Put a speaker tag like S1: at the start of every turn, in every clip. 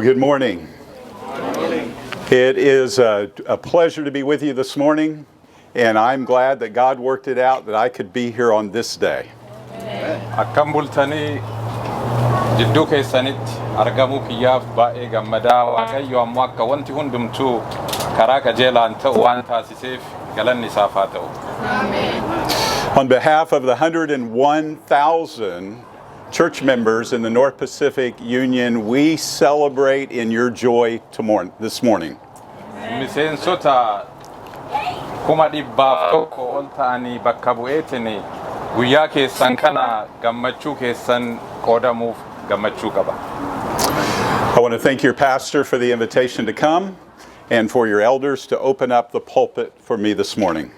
S1: Well, good morning. It is a pleasure to be with you this morning, and I'm glad that God worked it out that I could be here on this day.
S2: Akkam bultanii jidduu keessanitti argamuu kiyyaaf baay'ee gammadaa Waaqayyo ammoo akka wanti hundumtuu karaa qajeelaan ta'u waan taasiseef galanni isaaf haa ta'u.
S1: On behalf of the 101,000 church members in the North Pacific Union, we celebrate in your joy this morning.
S2: Miseensota kuma dhibbaaf tokko ol ta'anii bakka bu'eetini guyyaa keessan kana gammachuu keessan qoodamuuf gammachuu qaba.
S1: I want to thank your pastor for the invitation to come and for your elders to open up the pulpit for me this morning.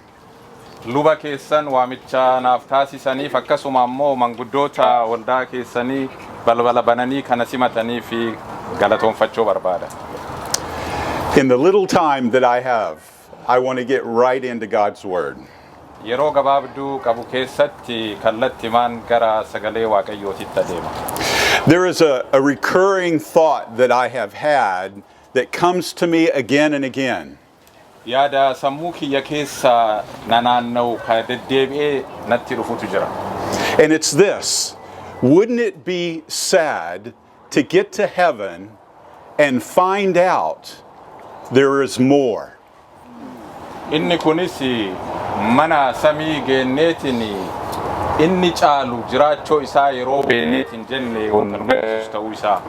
S2: Luba keessan waamicha naaf taasisaniif akkasuma ammoo manguddoota waldaa keessanii balbala bananii kana simatanii fi galatoonfachuu barbaada.
S1: In the little time that I have, I want to get right into God's Word.
S2: Yeroo gabaabduu qabu keessatti kallattimaan gara sagalee Waaqayyootitti adeema.
S1: There is a recurring thought that I have had that comes to me again and again.
S2: Yaada sammuu kiyya keessa nanaanna'u ka deddeebi'ee natti dhufutu jira.
S1: And it's this: wouldn't it be sad to get to heaven and find out there is more?
S2: Inni kunis mana samii geenneetini inni caalu jiraachoo isaa yeroo beeneetin jenne ta'uu isaa.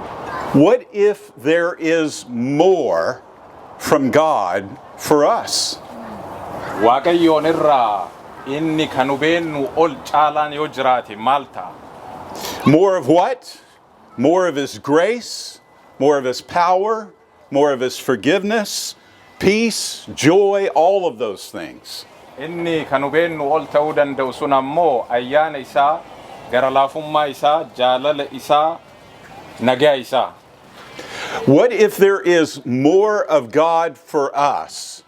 S1: What if there is more from God for us?
S2: Waaqayyoon irraa inni kanu beennu ol caalaan yoo jiraate maal ta'a?
S1: More of what? More of His grace, more of His power, more of His forgiveness, peace, joy, all of those things.
S2: Inni kanu beennu ol ta'uu danda'u sun ammoo ayyaana isaa, gara laafummaa isaa, jaalala isaa, nagaa isaa.
S1: What if there is more of God for us,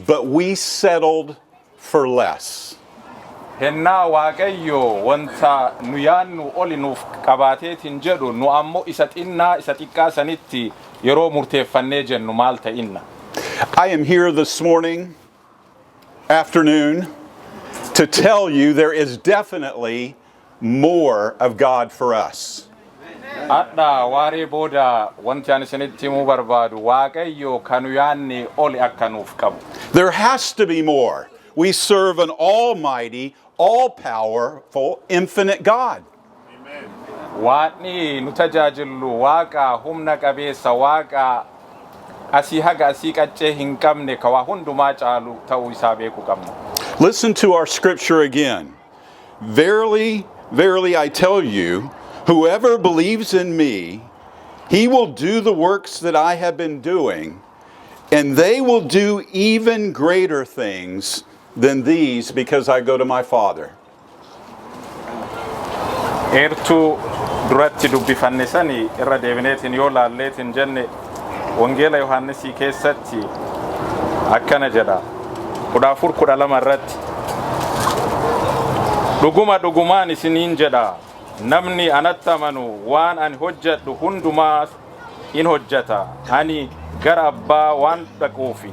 S1: but we settled for less?
S2: Hennaa Waaqayyo wanta nu yaannu oli nuuf qabaateetin jedhu nu ammoo isa xinnaa isa xiqqaa sanitti yeroo murteeffannee jennu maal ta'inna.
S1: I am here this afternoon to tell you there is definitely more of God for us.
S2: Adda waaree booda wanti ani isinitti himuu barbaadu Waaqayyo kanu yaanne oli akka nuuf qabu.
S1: There has to be more. We serve an almighty, all-powerful, infinite God.
S2: Waanni nu tajaajillu Waaqa humna qabeessa Waaqa asii haga asii qaccee hin qabne ka waa hundumaa caalu ta'uu isaa beekuu qabna.
S1: Listen to our scripture again. Verily, verily I tell you, whoever believes in me, he will do the works that I have been doing, and they will do even greater things than these, because I go to my Father.
S2: Eertuu duratti dubbifanne sani irra deebineetiin yoo laalleetiin jenne Wangeela Yohaannisii keessatti akkana jedha 14:12 irratti dhugumaan isiniin jedha namni anatti amanu waan ani hojjedhu hundumaa in hojjeta ani gara Abbaa waan dhaquufi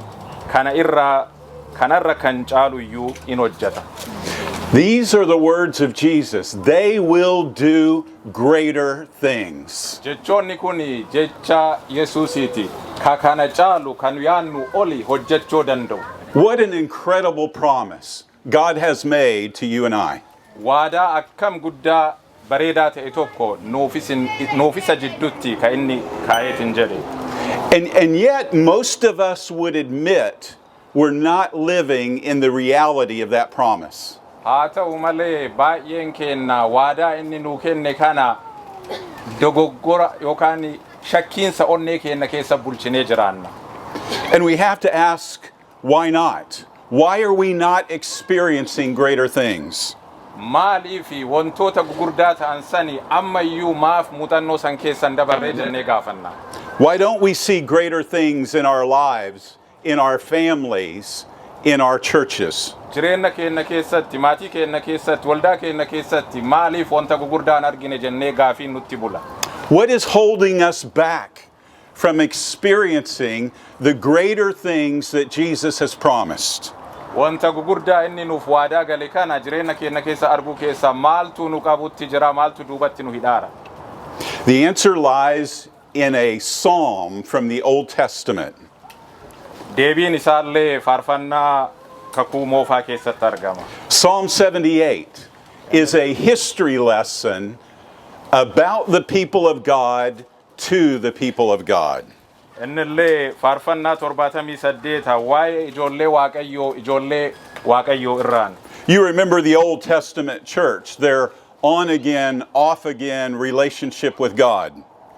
S2: kanarra kan caalu iyyuu in hojjeta.
S1: These are the words of Jesus. They will do greater things.
S2: Jechoonni kuni jecha Yesuusiiti ka kana caalu kan yaannu oli hojjechuu danda'u.
S1: What an incredible promise God has made to you and I.
S2: Waadaa akkam guddaa bareedaa ta'e tokko nuufisa jidduutti ka inni kaayeetiin jedhe.
S1: And yet most of us would admit we're not living in the reality of that promise.
S2: Haa ta'u malee baay'een keenya waadaa inni nuu kenne kana dogoggora yookaan shakkiinsa onnee keenya keessa bulchinee jiraanna.
S1: And we have to ask, why not? Why are we not experiencing greater things?
S2: Maaliifi wantoota gugurdaa ta'an sani ammayyuu maaf muuxannoo san keessan dabarree jennee gaafanna.
S1: Why don't we see greater things in our lives, in our families, in our churches?
S2: Jireenya keenya keessatti, maatii keenya keessatti, waldaa keenya keessatti maaliif wanta gugurdaan argine jennee gaafii nutti bula.
S1: What is holding us back from experiencing the greater things that Jesus has promised.
S2: Wanta gugurdaa inni nuuf waadaa gale kana jireenya keenya keessa arguu keessa maaltu nu qabutti jira maaltu duubatti nu hidhaara.
S1: The answer lies in a psalm from the Old Testament.
S2: Deebiin isaallee faarfannaa kakuu moofaa keessatti argama.
S1: Psalm 78 is a history lesson about the people of God to the people of God.
S2: Innillee faarfannaa 78 waa'ee ijoollee waaqayyoo irraan.
S1: You remember the Old Testament church, their on again, off again relationship with God.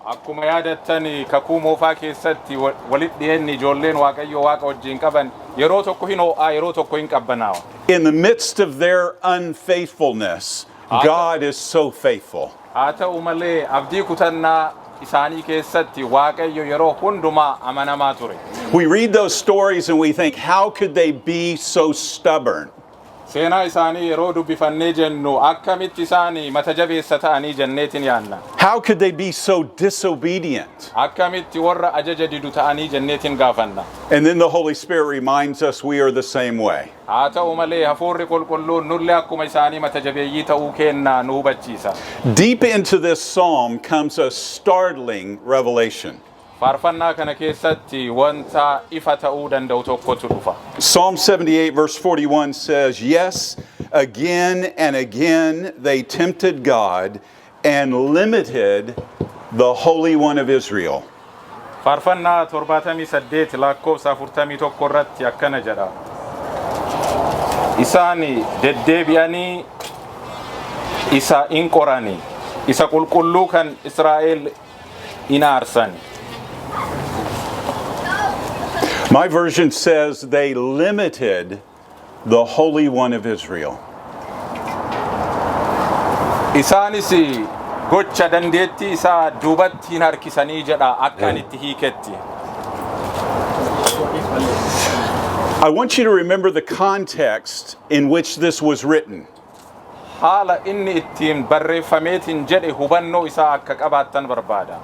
S2: Akkuma yaadattani kakuu moofaa keessatti walitti dhiyeenyi ijoolleen waaqayyoo waaqa wajjin qaban yeroo tokko hin ho'aa yeroo tokko hin qabbanaawa.
S1: In the midst of their unfaithfulness, God is so faithful.
S2: Haa ta'u malee abdii kutannaa isaanii keessatti waaqayyo yeroo hundumaa amanamaa ture.
S1: We read those stories and we think, how could they be so stubborn?
S2: Seenaa isaanii yeroo dubbifannee jennu akkamitti isaanii mata jabeessa ta'anii jenneetiin yaanna.
S1: How could they be so disobedient?
S2: Akkamitti warra ajaja didu ta'anii jenneetiin gaafanna.
S1: And then the Holy Spirit reminds us we are the same way.
S2: Haa ta'u malee hafuurri qulqulluun nullee akkuma isaanii mata jabeeyyii ta'uu keenna nu hubachiisa.
S1: Deep into this psalm comes a startling revelation.
S2: Faarfannaa kana keessatti wanta ifa ta'uu danda'u tokkotu dhufa.
S1: Psalm 78 verse 41 says, yes, again and again they tempted God and limited the Holy One of Israel.
S2: Faarfannaa 78 lakkoofsa 41 irratti akkana jedha. Isaani deddeebi'anii isa in qorani, isa qulqulluu kan Israa'el in aarsani.
S1: My version says they limited the Holy One of Israel.
S2: Isaanis gocha dandeettii isaa duubatti hin harkisanii jedha akkaan itti hiiketti.
S1: I want you to remember the context in which this was written.
S2: Haala inni ittiin barreeffameetiin jedhe hubannoo isaa akka qabaattan barbaada.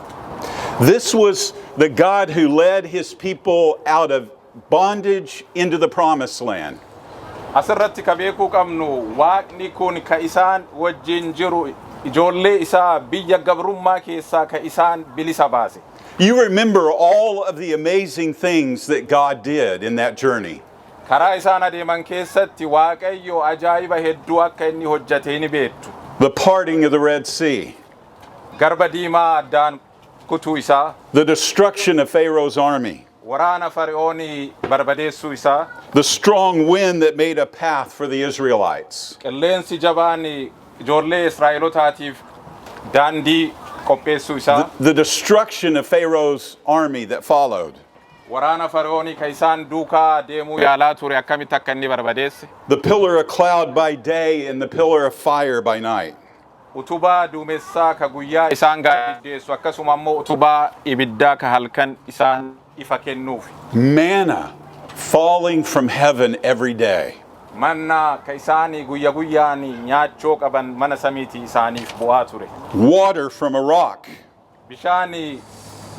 S1: This was the God who led his people out of bondage into the promised land.
S2: Asirratti ka beekuu qabnu waaqni kun ka isaan wajjin jiru ijoollee isaa biyya gabrummaa keessaa ka isaan bilisa baase.
S1: You remember all of the amazing things that God did in that journey.
S2: Karaa isaan adeeman keessatti waaqayyo ajaa'iba hedduu akka inni hojjete ni beektu.
S1: The parting of the Red Sea.
S2: Garba diimaa addaan kutuu isaa.
S1: The destruction of Pharaoh's army.
S2: Waraana Fara'oonii barbadeessuu isaa.
S1: The strong wind that made a path for the Israelites.
S2: Qilleensi jabaan ijoollee Israa'elootaatiif daandii qopheessuu isaa.
S1: The destruction of Pharaoh's army that followed.
S2: Waraana Fara'oonii ka isaan duukaa deemuu yaalaa ture akkamitti akka inni barbadeesse.
S1: The pillar of cloud by day and the pillar of fire by night.
S2: Utubaa duumessaa ka guyyaa isaan gaaddeessu akkasuma immoo utubaa ibiddaa ka halkan isaan ifa kennuuf.
S1: Manna falling from heaven every day.
S2: Manna ka isaanii guyya guyyaanii nyaachoo qaban mana samiitii isaaniif bu'aa ture.
S1: Water from a rock.
S2: Bishaanii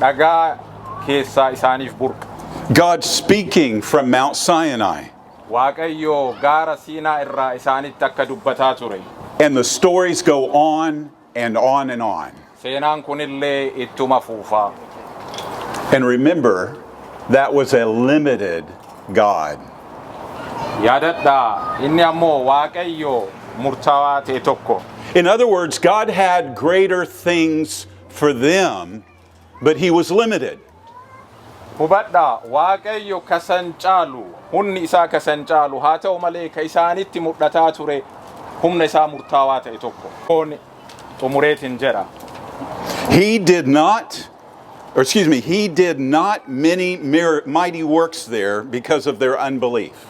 S2: dhagaa keessaa isaaniif burqa.
S1: God speaking from Mount Sinai.
S2: Waaqayyo gaara Siinaa irraa isaanitti akka dubbataa ture.
S1: And the stories go on and on and on.
S2: Seenaan kunillee ittuma fuufaa.
S1: And remember, that was a limited God.
S2: Yaadadhaa inni ammoo waaqayyo murtaawaa ta'e tokko.
S1: In other words, God had greater things for them, but he was limited.
S2: Hubadhaa waaqayyo kasan caalu humni isaa kasan caalu haa ta'u malee ka isaanitti mul'ataa ture humna isaa murtaawaa ta'e tokko. Kun xumureetiin jedha.
S1: He did not many mighty works there because of their unbelief.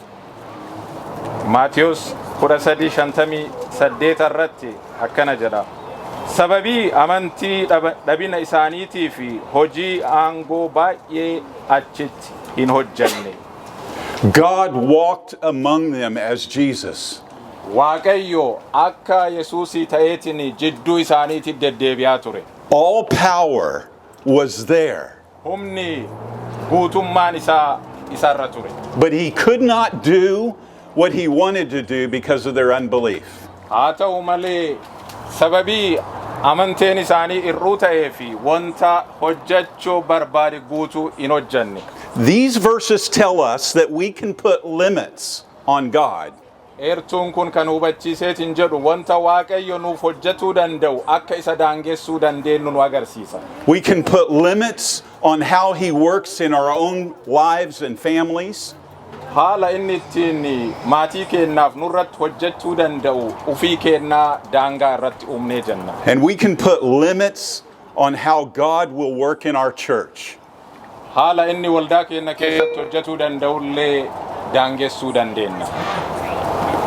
S2: Maatiyos 13:58 irratti akkana jedha. Sababii amantii dhabina isaaniitii fi hojii aangoo baay'ee achitti hin hojjanne.
S1: God walked among them as Jesus.
S2: Waaqayyo akka Yesuusii ta'eetiin jidduu isaaniitti deddeebi'aa ture.
S1: All power was there.
S2: humni guutummaan isaa isarra ture.
S1: But he could not do what he wanted to do because of their unbelief.
S2: Haa ta'u malee sababii amanteen isaanii irruu ta'ee fi wanta hojjechuu barbaade guutuu hin hojjanne.
S1: These verses tell us that we can put limits on God.
S2: Eertuun kun kan hubachiiseetiin jedhu wanta Waaqayyo nuuf hojjetuu danda'u akka isa daangessuu dandeenyu nu agarsiisa.
S1: We can put limits on how he works in our own lives and families.
S2: Haala inni ittiin maatii keennaaf nurratti hojjechuu danda'u ufii keennaa daangaa irratti uumnee jenna.
S1: And we can put limits on how God will work in our church.
S2: Haala inni waldaa keenya keessatti hojjetuu danda'ullee daangessuu dandeenya.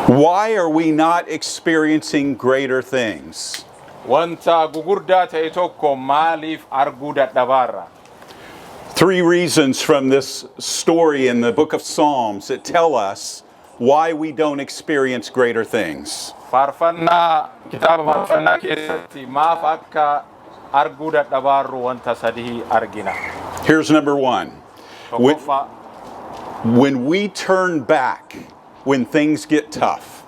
S1: Why are we not experiencing greater things?
S2: Wanta gugurdaa ta'e tokko maaliif arguu dadhabaarra?
S1: 3 reasons from this story in the book of Psalms that tell us why we don't experience greater things.
S2: Faarfannaa kitaaba faarfannaa keessatti maaf akka arguu dadhabaarru wanta sadii argina.
S1: Here's number 1. When we turn back when things get tough.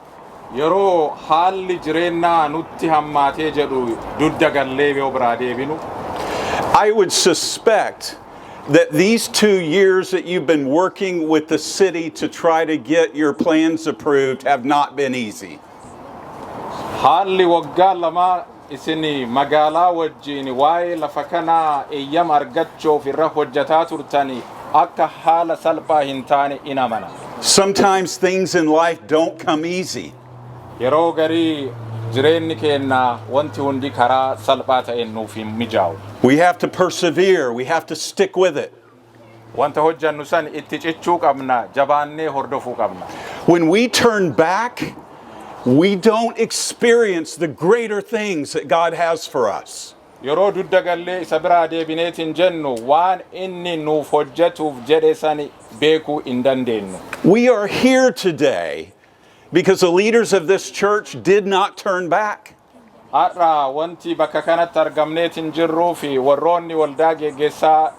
S2: Yeroo haalli jireenyaa nutti hammaatee jedhu dudda gallee yoo biraa deebinu.
S1: I would suspect that these 2 years that you've been working with the city to try to get your plans approved have not been easy.
S2: Haalli waggaa lama isini magaalaa wajjin waa'ee lafa kanaa eeyyama argachuuf irra hojjetaa turtani akka haala salphaa hin taane in amana.
S1: Sometimes things in life don't come easy.
S2: Yeroo garii jireenyi keenya wanti hundi karaa salphaa ta'een nuuf hin mijaa'u.
S1: We have to persevere. We have to stick with it.
S2: Wanta hojjannu san itti cichuu qabna, jabaannee hordofuu qabna.
S1: When we turn back, we don't experience the greater things that God has for us.
S2: Yeroo dudda gallee isa biraa deebineetiin jennu waan inni nuuf hojjetuuf jedhe sani beekuu hin dandeenyu.
S1: We are here today because the leaders of this church did not turn back.
S2: Har'a wanti bakka kanatti argamneetiin jirruu fi warroonni waldaa geggeessaa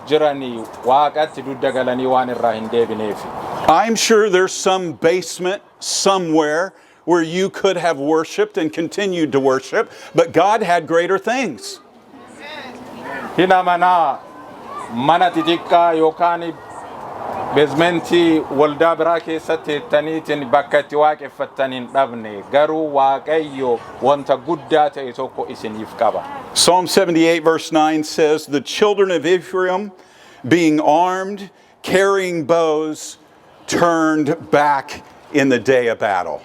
S2: jiranii waaqatti dudda galanii waan irraa hin deebineefi.
S1: I'm sure there's some basement somewhere where you could have worshiped and continued to worship, but God had greater things.
S2: Hina mana xixiqqaa yookaan beezmentii waldaa biraa keessatti heettaniitiin bakka itti waaqeffattan hin dhabne garuu Waaqayyo wanta guddaa ta'e tokko isiniif qaba.
S1: Psalm 78 verse 9 says, "The children of Ephraim, being armed, carrying bows, turned back in the day of battle."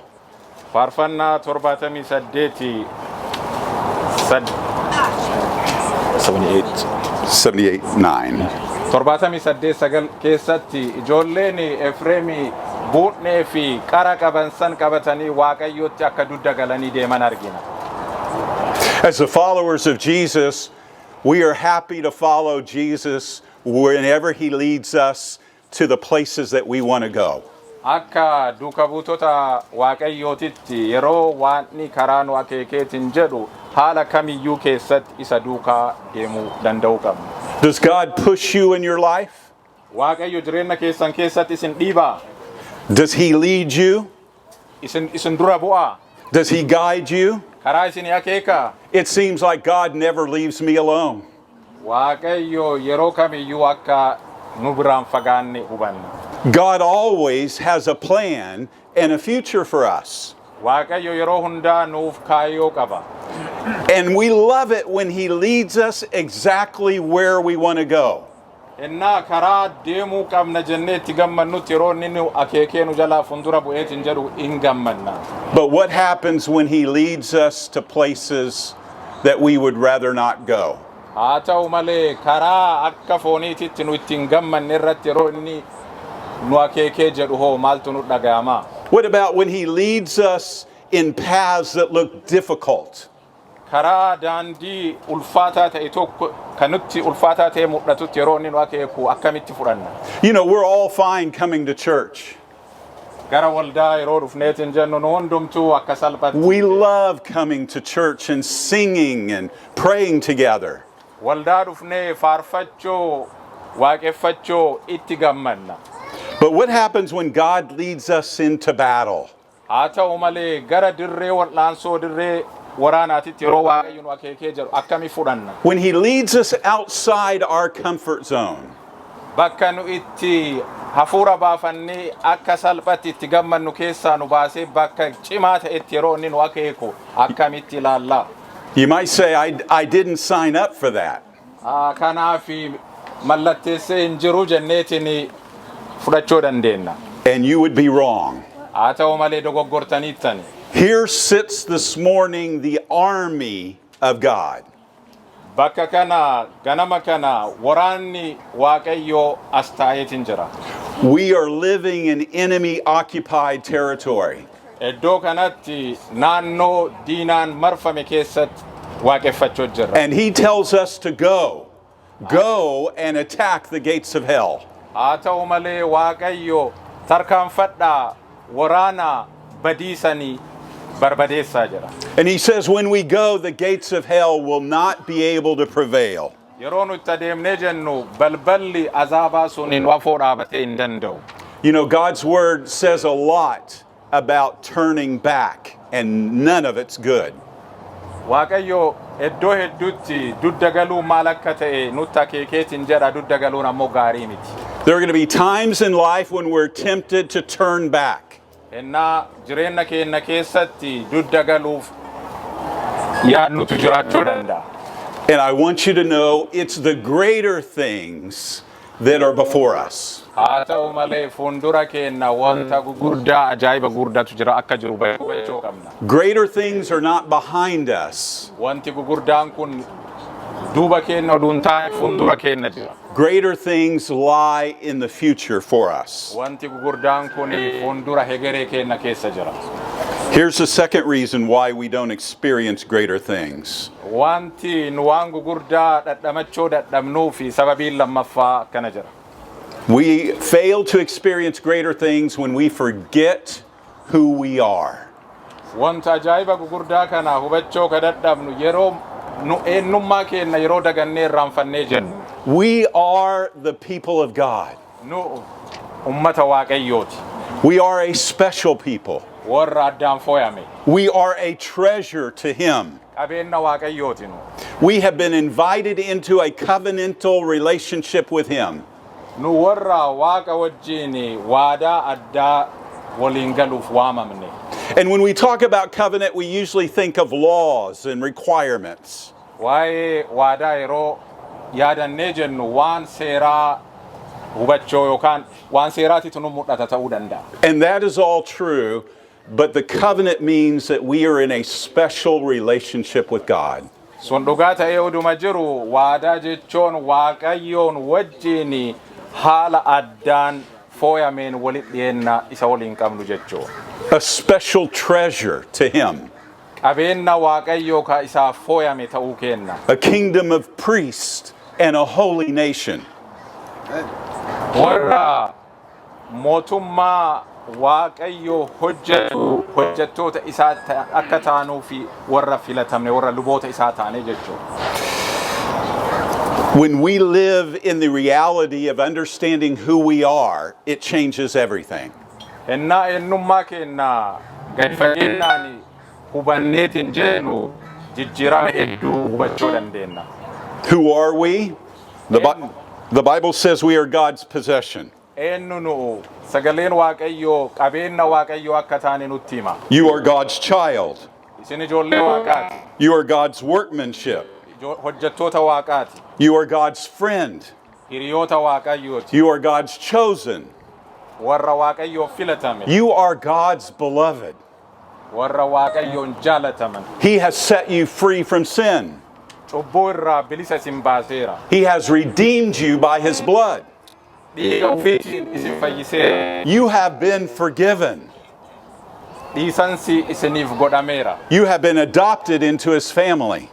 S2: Faarfannaa 78
S1: 9.
S2: 78 keessatti ijoolleen Efreemii buutnee fi qara qaban san qabatanii Waaqayyotti akka dudda galanii deeman argina.
S1: As the followers of Jesus, we are happy to follow Jesus whenever he leads us to the places that we want to go.
S2: Akka duuka buutota Waaqayyootitti yeroo waanni karaa nu akeekeetiin jedhu haala kamiyyuu keessatti isa duukaa deemuu danda'uu qabna.
S1: Does God push you in your life?
S2: Waaqayyo jireenya keessan keessatti isin dhiibaa?
S1: Does he lead you?
S2: Isin dura bu'aa?
S1: Does he guide you?
S2: Karaa isin akeekaa?
S1: It seems like God never leaves me alone.
S2: Waaqayyo yeroo kamiyyuu akka nu biraan fagaanne hubanna.
S1: God always has a plan and a future for us.
S2: Waaqayyo yeroo hundaa nuuf kaayyoo qaba.
S1: And we love it when he leads us exactly where we want to go.
S2: Innaa karaa deemuu qabna jennee itti gammannutti yeroo inni nu akeekee nu jalaa fuuldura bu'eetiin jedhu hin gammanna.
S1: But what happens when he leads us to places that we would rather not go?
S2: Haa ta'u malee karaa akka fooniititti nu ittiin gammanne irratti yeroo inni nu akeekee jedhu hoo maaltu nu dhaga'ama?
S1: What about when he leads us in paths that look difficult?
S2: Karaa daandii ulfaataa ta'e tokko kanutti ulfaataa ta'e mul'atutti yeroo inni nu akeeku akkamitti fudhanna?
S1: You know, we're all fine coming to church.
S2: Gara waldaa yeroo dhufneetiin jennu nu hundumtuu akka salphatti.
S1: We love coming to church and singing and praying together.
S2: Waldaa dhufnee faarfachuu waaqeffachoo itti gammanna.
S1: But what happens when God leads us into battle?
S2: Haa ta'u malee gara dirree wal'aansoo dirree waraanaatitti yeroo waaqayyoon akeekee jiru akkami fudhanna?
S1: When He leads us outside our comfort zone?
S2: Bakka nu itti hafuura baafannee akka salphatti itti gammannu keessaa nu baasee bakka cimaa ta'etti yeroo inni nu akeeku akkamitti ilaalla?
S1: You might say, I didn't sign up for that.
S2: Kanaaf mallatteessee hin jiru jenneetiin fudhachuu dandeenya.
S1: And you would be wrong.
S2: Haa ta'u malee dogoggortaniittani.
S1: Here sits this morning the army of God.
S2: Bakka kana ganama kana waraanni waaqayyoo as taa'eetiin jira.
S1: We are living in enemy-occupied territory.
S2: Iddoo kanatti naannoo diinaan marfame keessatti waaqeffachuu jira.
S1: And He tells us to go and attack the gates of hell.
S2: Haa ta'u malee waaqayyo tarkaanfadhaa waraana badiisanii barbadeessaa jira.
S1: And He says when we go, the gates of hell will not be able to prevail.
S2: Yeroo nuti adeemnee jennu balballi azaabaa sun hin wafoo dhaabatee hin danda'u.
S1: You know, God's Word says a lot about turning back, and none of it's good.
S2: Waaqayyo iddoo hedduutti dudda galuu maal akka ta'e nutti akeekeetiin jedha dudda galuun ammoo gaarii miti.
S1: There are going to be times in life when we're tempted to turn back.
S2: Innaa jireenya keenya keessatti dudda galuuf yaadnutu jiraachuu danda'a.
S1: And I want you to know it's the greater things that are before us.
S2: Haa ta'u malee fuuldura keenya wanta gugurdaa ajaa'iba gurdaatu jira akka jiru hubachuu qabna.
S1: Greater things are not behind us.
S2: Wanti gugurdaan kun duuba keenya oduun taa'e fuuldura keenya jira.
S1: Greater things lie in the future for us.
S2: Wanti gugurdaan kun fuuldura hegeree keenya keessa jira.
S1: Here's the second reason why we don't experience greater things.
S2: Wanti nu waan gugurdaa dadhamachuu dadhabnuufi sababiin lammaffaa kana jira.
S1: We fail to experience greater things when we forget who we are.
S2: Wanta ajaa'iba gugurdaa kana hubachuu ka dadhabnu yeroo nu eenyummaa keenya yeroo dagannee irraanfannee jennu.
S1: We are the people of God.
S2: Nu ummata waaqayyooti.
S1: We are a special people.
S2: Warra addaan fooyame.
S1: We are a treasure to Him.
S2: Qabeenya waaqayyooti nu.
S1: We have been invited into a covenantal relationship with Him.
S2: Nu warra waaqa wajjin waadaa addaa waliin galuuf waamamne.
S1: And when we talk about covenant, we usually think of laws and requirements.
S2: Waa'ee waadaa yeroo yaadannee jennu waan seeraa hubachuu yookaan waan seeraatiitu nu mul'ata ta'uu danda'a.
S1: And that is all true, but the covenant means that we are in a special relationship with God.
S2: Sun dhugaa ta'ee oduma jiru waadaa jechuun waaqayyoon wajjin haala addaan fooyameen walit dhiyeenna isa waliin qabnu jechuu.
S1: A special treasure to Him.
S2: Qabeenya waaqayyoo ka isaaf fooyame ta'uu kenna.
S1: A kingdom of priests and a holy nation.
S2: Warra mootummaa waaqayyoo hojjettoota isaa akka taanuu fi warra filatamne warra luboota isaa taane jechuu.
S1: When we live in the reality of understanding who we are, it changes everything.
S2: Ennaa eenyummaa keenya gadi fageenyaan hubanneetiin jennu jijjiirama hedduu hubachuu dandeenya.
S1: Who are we? The Bible says we are God's possession.
S2: Eenyu nu sagaleen waaqayyoo qabeenya waaqayyoo akka taane nutti hima.
S1: You are God's child.
S2: Isin ijoollee waaqaati.
S1: You are God's workmanship.
S2: Hojjettoota waaqaati.
S1: You are God's friend.
S2: Hiriyoota waaqayyooti.
S1: You are God's chosen.
S2: Warra waaqayyoo filatame.
S1: You are God's beloved.
S2: Warra waaqayyoon jaalataman.
S1: He has set you free from sin.
S2: Cubbuu irraa bilisa isin baaseera.
S1: He has redeemed you by His blood.
S2: Dhiiga ofiitiin isin fayyiseera.
S1: You have been forgiven.
S2: Dhiisansi isiniif godhameera.
S1: You have been adopted into His family.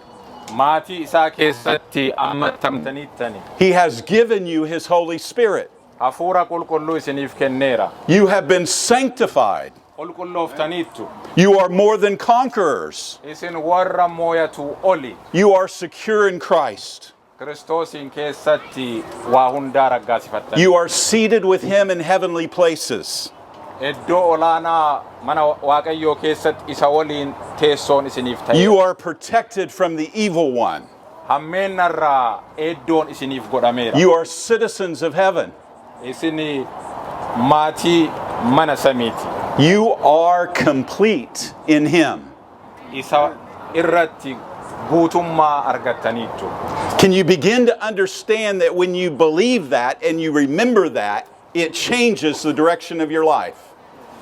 S2: Maatii isaa keessatti ammattamtaniittani.
S1: He has given you His Holy Spirit.
S2: Hafuura qulqulluu isiniif kenneera.
S1: You have been sanctified.
S2: Qulqullooftaniittu.
S1: You are more than conquerors.
S2: Isin warra mooyatu oli.
S1: You are secure in Christ.
S2: Kiristoosin keessatti waa hundaa raggaasifattan.
S1: You are seated with him in heavenly places.
S2: Iddoo olaanaa mana Waaqayyoo keessatti isa waliin teessoon isiniif ta'e.
S1: You are protected from the evil one.
S2: Hammeenarraa iddoon isiniif godhameera.
S1: You are citizens of heaven.
S2: Isini maatii mana samiiti.
S1: You are complete in him.
S2: Isa irratti guutummaa argattaniitu.
S1: Can you begin to understand that when you believe that and you remember that, it changes the direction of your life?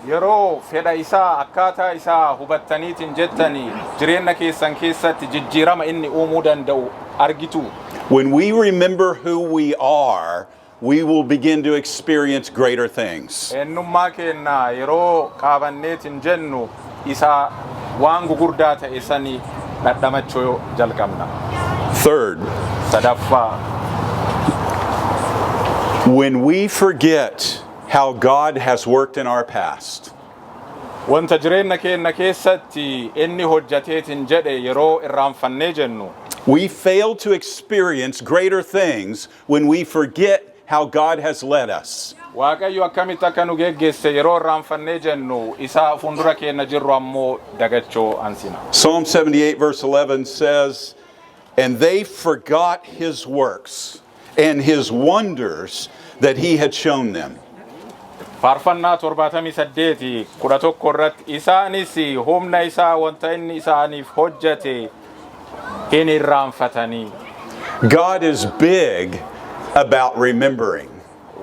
S2: Yeroo fedha isaa akkaataa isaa hubattaniitiin jettanii jireenya keessan keessatti jijjiirama inni uumuu danda'u argitu.
S1: When we remember who we are, we will begin to experience greater things.
S2: Eenyummaa keenya yeroo qaabanneetiin jennu isa waan gugurdaa ta'e sanii dhadhamachuu jalqabna.
S1: Third,
S2: 7ffaa.
S1: when we forget how God has worked in our past,
S2: Wanta jireenya keenya keessatti inni hojjateetiin jedhe yeroo irraanfannee jennu.
S1: we fail to experience greater things when we forget how God has led us.
S2: Waaqayyo akkamitti akka nu geggeesse yeroo irraanfannee jennu isa fuuldura keenya jirru ammoo dagachoo ansina.
S1: Psalm 78 verse 11 says, "And they forgot his works and his wonders that he had shown them."
S2: Faarfannaa 78 11 irratti isaanis humna isaa wanta inni isaaniif hojjate hin irraanfatanii.
S1: God is big about remembering.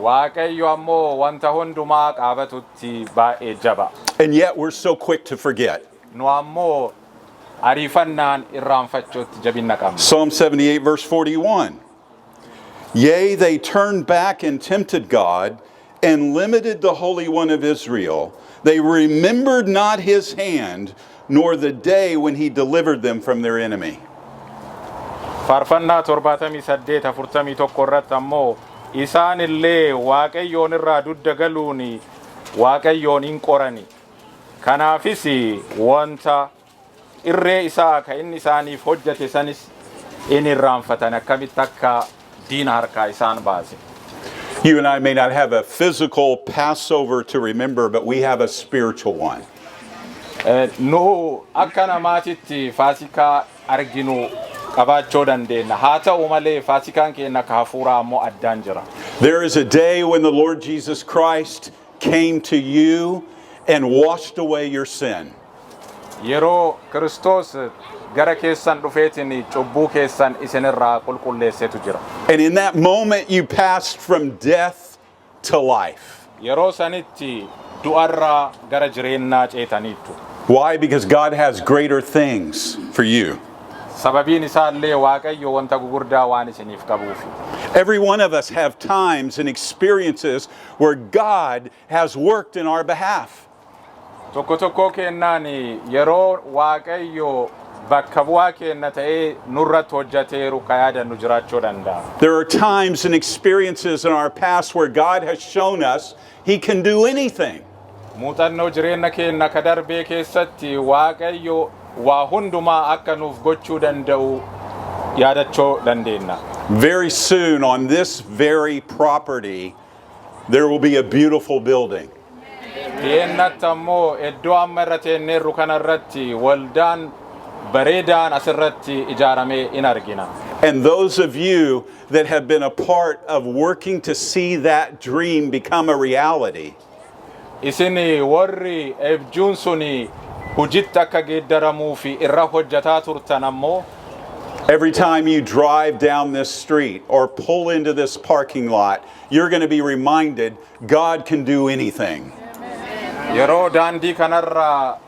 S2: Waaqayyo ammoo wanta hundumaa qaabatutti baay'ee jaba.
S1: And yet we're so quick to forget.
S2: Nu ammoo ariifannaan irraanfachuutti jabinna qabna.
S1: Psalm 78 verse 41. "Yea, they turned back and tempted God and limited the Holy One of Israel. They remembered not his hand, nor the day when he delivered them from their enemy."
S2: Faarfannaa 78 41 irratti ammoo isaan illee Waaqayyoon irraa dudda galuuni Waaqayyoon hin qorani. Kanaafis wanta irree isaa ka inni isaaniif hojjate sanis in irraanfatan akkamitti akka diina harkaa isaan baase.
S1: You and I may not have a physical Passover to remember, but we have a spiritual one.
S2: Nu akka namaatitti Faasikaa arginu qabaachuu dandeenya. Haa ta'u malee Faasikaan keenya ka hafuuraa ammoo addaan jira.
S1: There is a day when the Lord Jesus Christ came to you and washed away your sin.
S2: Yeroo Kiristoos gara keessan dhufeetiin cubbuu keessan isinirraa qulqulleessetu jira.
S1: And in that moment you passed from death to life.
S2: Yeroo sanitti du'arraa gara jireenyaa ceetaniittu.
S1: Why? Because God has greater things for you.
S2: Sababiin isaallee Waaqayyo wanta gugurdaa waan isiniif qabuufi.
S1: Every one of us have times and experiences where God has worked in our behalf.
S2: Tokko tokko kennaani yeroo Waaqayyo bakka bu'aa kenna ta'ee nurratti hojjateeru ka yaadannu jiraachuu danda'a.
S1: There are times and experiences in our past where God has shown us he can do anything.
S2: Muuxannoo jireenya keenya ka darbee keessatti Waaqayyo waa hundumaa akka nuuf gochuu danda'u yaadachuu dandeenya.
S1: Very soon on this very property there will be a beautiful building.
S2: Deennatti ammoo iddoo amma irra teenneerru kanarratti waldaan bareedaan asirratti ijaaramee in argina.
S1: And those of you that have been a part of working to see that dream become a reality,
S2: Isini warri ebjuun suni hujitti akka geeddaramuu fi irra hojjataa turtan ammoo
S1: every time you drive down this street or pull into this parking lot, you're going to be reminded God can do anything.
S2: yeroo daandii kanarra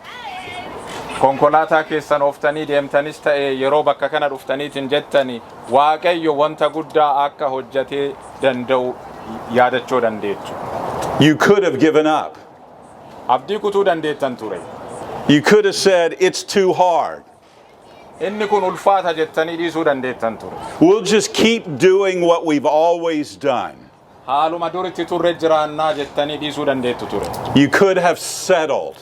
S2: konkolaataa keessan ooftanii deemtanis ta'e yeroo bakka kana dhuftaniitiin jettani Waaqayyo wanta guddaa akka hojjatee danda'u yaadachuu dandeettu.
S1: You could have given up.
S2: Abdii kutuu dandeettan ture.
S1: You could have said, "It's too hard.
S2: Inni kun ulfaata jettanii dhiisuu dandeettan ture.
S1: We'll just keep doing what we've always done."
S2: Haaluma duritti turre jiraannaa jettanii dhiisuu dandeettu ture.
S1: You could have settled.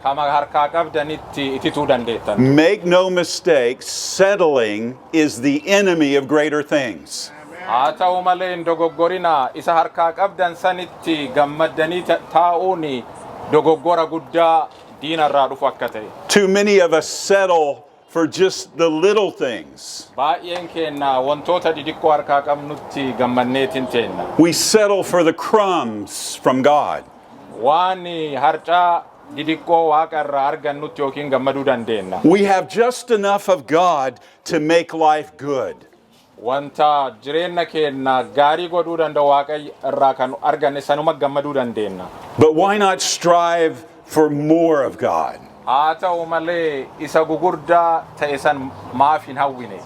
S2: kama harkaa qabdanitti itituu dandeettan.
S1: Make no mistake, settling is the enemy of greater things.
S2: Haa ta'u malee hin dogoggorina isa harkaa qabdan sanitti gammaddanii taa'uuni dogoggora guddaa diinarraa dhufu akka ta'e.
S1: Too many of us settle for just the little things.
S2: Baay'een keenya wantoota didiqqoo harkaa qabnutti gammanneetiin teenna.
S1: We settle for the crumbs from God.
S2: Waan harcaa didiqqoo waaqa irraa argannutti yookiin gammaduu dandeenya.
S1: We have just enough of God to make life good.
S2: Wanta jireenya keenya gaarii godhuu danda'u waaqa irraa kan arganne sanuma gammaduu dandeenya.
S1: But why not strive for more of God?
S2: Haa ta'u malee isa gugurdaa ta'e san maaf hin hawwine.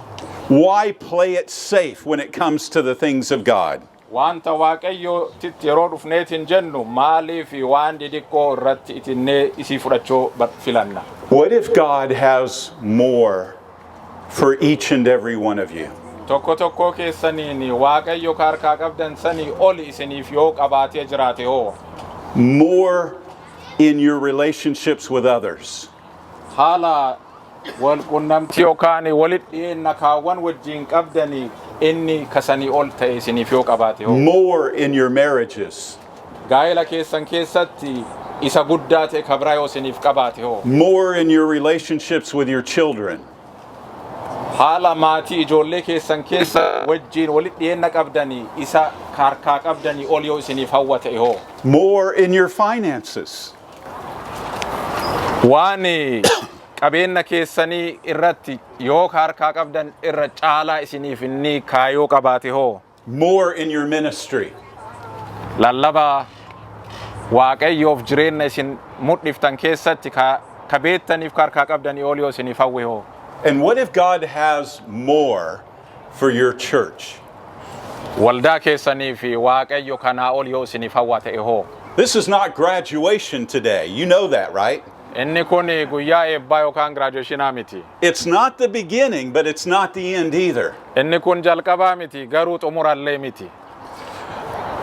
S1: Why play it safe when it comes to the things of God?
S2: Wanta waaqayyo titti yeroo dhufneetiin jennu maaliif waan didiqqoo irratti itinnee isii fudhachuu filanna.
S1: What if God has more for each and every one of you?
S2: Tokko keessaniin waaqayyo harkaa qabdan sanii oli isiniif yoo qabaatee jiraate hoo.
S1: More in your relationships with others.
S2: Haala wal qunnamtii yookaan walitti dhiyeenya kaawwan wajjin qabdanii inni kasanii ol ta'e isiniif yoo qabaate hoo.
S1: More in your marriages.
S2: Gaa'ela keessan keessatti isa guddaa ta'e kabraa yoo isiniif qabaate hoo.
S1: More in your relationships with your children.
S2: Haala maatii ijoollee keessan keessa wajjin walitti dhiyeenya qabdanii isa harkaa qabdanii ol yoo isiniif hawwa ta'e hoo.
S1: More in your finances.
S2: Waan qabeenya keessanii irratti yoo harkaa qabdan irra caalaa isiniif inni kaayoo qabaate hoo.
S1: More in your ministry.
S2: Lallabaa waaqayyoof jireenya isin mudhiftan keessatti kabeettaniif harkaa qabdanii ol yoo isiniif hawwe hoo.
S1: And what if God has more for your church?
S2: Waldaa keessanii fi waaqayyo kanaa ol yoo isiniif hawwa ta'e hoo.
S1: This is not graduation today. You know that, right?
S2: Inni kun guyyaa eebbaa yookaan graduationaa miti.
S1: It's not the beginning, but it's not the end either.
S2: Inni kun jalqabaa miti garuu xumurallee miti.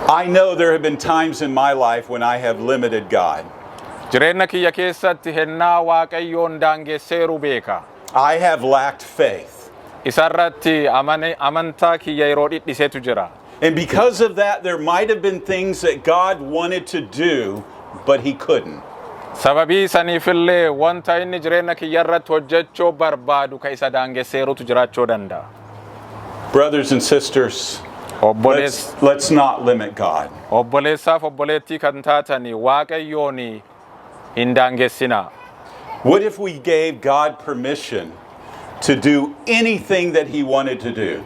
S1: I know there have been times in my life when I have limited God.
S2: Jireenya kiyya keessatti hennaa waaqayyoon daangesseeru beeka.
S1: I have lacked faith.
S2: Isarratti amantaa kiyya yeroo dhidhiseetu jira.
S1: And because of that, there might have been things that God wanted to do, but he couldn't.
S2: Sababii saniifillee wanta inni jireenya kiyya irratti hojjechuu barbaadu ka isa daangesseerutu jiraachuu danda'a.
S1: Brothers and sisters, let's not limit God.
S2: Obboleessaaf obboleettii kan taatanii waaqayyoon hin daangessinaa.
S1: What if we gave God permission to do anything that he wanted to do?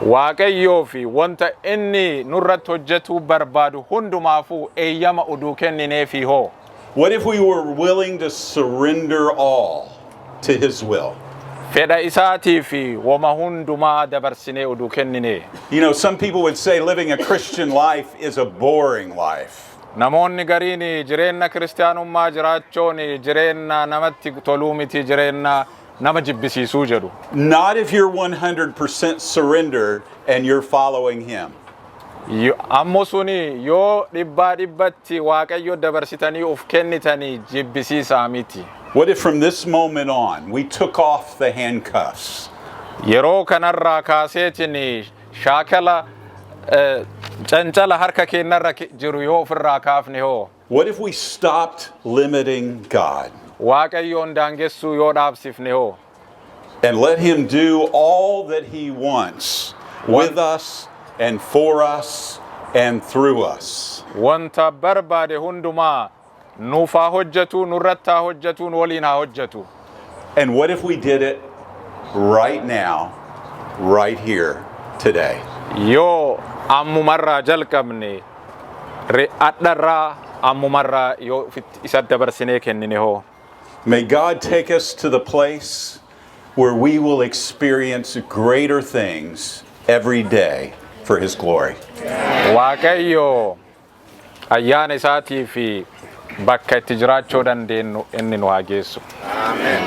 S2: Waaqayyoo fi wanta inni nurratti hojjetuu barbaadu hundumaafuu eeyyama uduu kennineefi hoo.
S1: What if we were willing to surrender all to his will?
S2: Fedha isaatii fi wama hundumaa dabarsinee uduu kennine.
S1: You know, some people would say living a Christian life is a boring life.
S2: Namoonni gariin jireenya kiristaanummaa jiraachuun jireenya namatti toluu miti jireenya nama jibbisiisuu jedhu.
S1: Not if you're 100% surrendered and you're following him.
S2: Ammoo suni yoo dhibbatti waaqayyo dabarsitanii of kennitanii jibbisiisaa miti.
S1: What if from this moment on we took off the handcuffs?
S2: Yeroo kanarraa kaaseetiin shaakala cancala harka keenyarra jiru yoo ofirraa kaafne hoo.
S1: What if we stopped limiting God?
S2: Waaqayyoon daangessuu yoo dhaabsifne hoo.
S1: And let him do all that he wants with us and for us and through us.
S2: Wanta barbaade hundumaa nuuf haa hojjetu, nurratti haa hojjetu, waliin haa hojjetu.
S1: And what if we did it right now, right here, today?
S2: Yoo ammumarraa jalqabne adharraa ammumarraa yoo isa dabarsinee kennine hoo.
S1: May God take us to the place where we will experience greater things every day for his glory.
S2: Waaqayyo ayyaana isaatii fi bakka itti jiraachuu dandeenyu inni nu haa geessu. Amen.